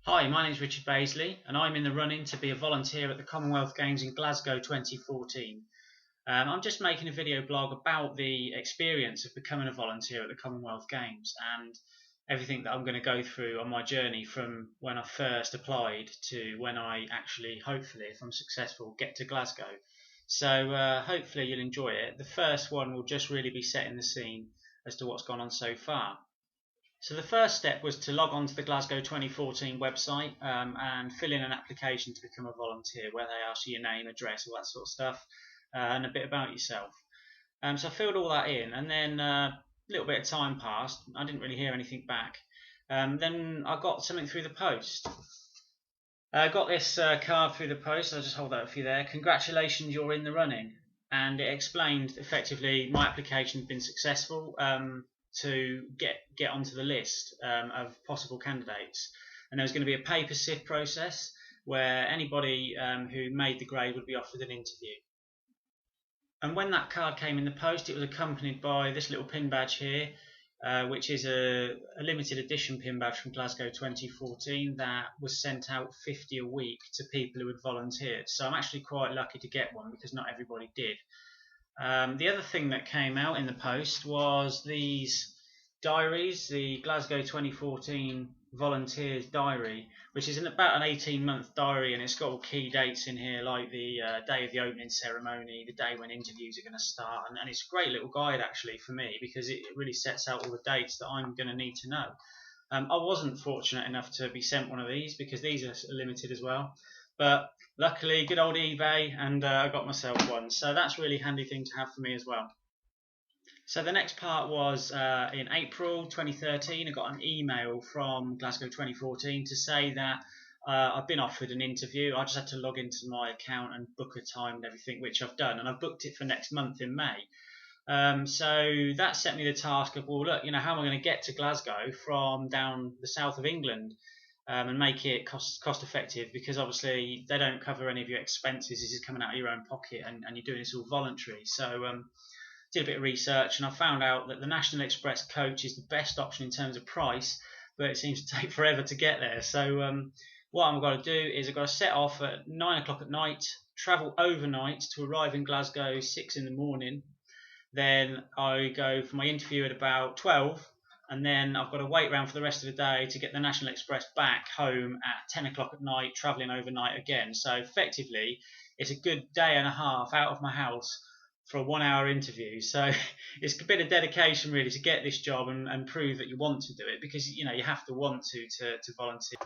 Hi, my name is Richard Baisley and I'm in the running to be a volunteer at the Commonwealth Games in Glasgow 2014. I'm just making a video blog about the experience of becoming a volunteer at the Commonwealth Games and everything that I'm going to go through on my journey from when I first applied to when I actually, hopefully, if I'm successful, get to Glasgow. So hopefully you'll enjoy it. The first one will just really be setting the scene as to what's gone on so far. So the first step was to log on to the Glasgow 2014 website and fill in an application to become a volunteer, where they ask you your name, address, all that sort of stuff, and a bit about yourself. So I filled all that in, and then a little bit of time passed. I didn't really hear anything back. Then I got something through the post. I got this card through the post. I'll just hold that for you there. Congratulations, you're in the running. And it explained effectively my application had been successful. To get onto the list of possible candidates, and there was going to be a paper sift process where anybody who made the grade would be offered an interview. And when that card came in the post, it was accompanied by this little pin badge here, which is a limited edition pin badge from Glasgow 2014 that was sent out 50 a week to people who had volunteered. So I'm actually quite lucky to get one because not everybody did. The other thing that came out in the post was these diaries, the Glasgow 2014 Volunteers Diary, which is about an 18-month diary, and it's got all key dates in here, like the day of the opening ceremony, the day when interviews are going to start, and it's a great little guide actually for me because it really sets out all the dates that I'm going to need to know. I wasn't fortunate enough to be sent one of these because these are limited as well, but luckily, good old eBay, and I got myself one. So that's a really handy thing to have for me as well. So the next part was in April 2013, I got an email from Glasgow 2014 to say that I've been offered an interview. I just had to log into my account and book a time and everything, which I've done, and I've booked it for next month in May. So that set me the task of, well, look, how am I going to get to Glasgow from down the south of England? And make it cost effective, because obviously they don't cover any of your expenses. This is coming out of your own pocket, and you're doing this all voluntary. So did a bit of research, and I found out that the National Express coach is the best option in terms of price, but it seems to take forever to get there. So what I'm going to do is I've got to set off at 9 o'clock at night, travel overnight to arrive in Glasgow 6 in the morning. Then I go for my interview at about 12. And then I've got to wait around for the rest of the day to get the National Express back home at 10 o'clock at night, travelling overnight again. So effectively, it's a good day and a half out of my house for a 1 hour interview. So it's a bit of dedication really to get this job and prove that you want to do it, because you have to want to volunteer.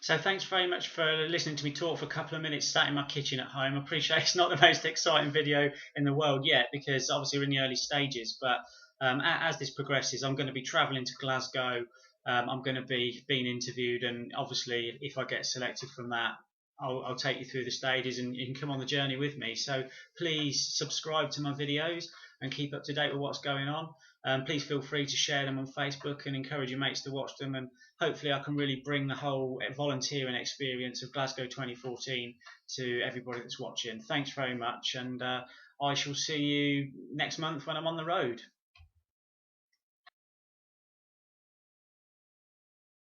So thanks very much for listening to me talk for a couple of minutes sat in my kitchen at home. I appreciate it's not the most exciting video in the world yet, because obviously we're in the early stages, but as this progresses, I'm going to be travelling to Glasgow. I'm going to be being interviewed, and obviously if I get selected from that, I'll take you through the stages and you can come on the journey with me. So please subscribe to my videos and keep up to date with what's going on. Please feel free to share them on Facebook and encourage your mates to watch them, and hopefully I can really bring the whole volunteering experience of Glasgow 2014 to everybody that's watching. Thanks very much, and I shall see you next month when I'm on the road.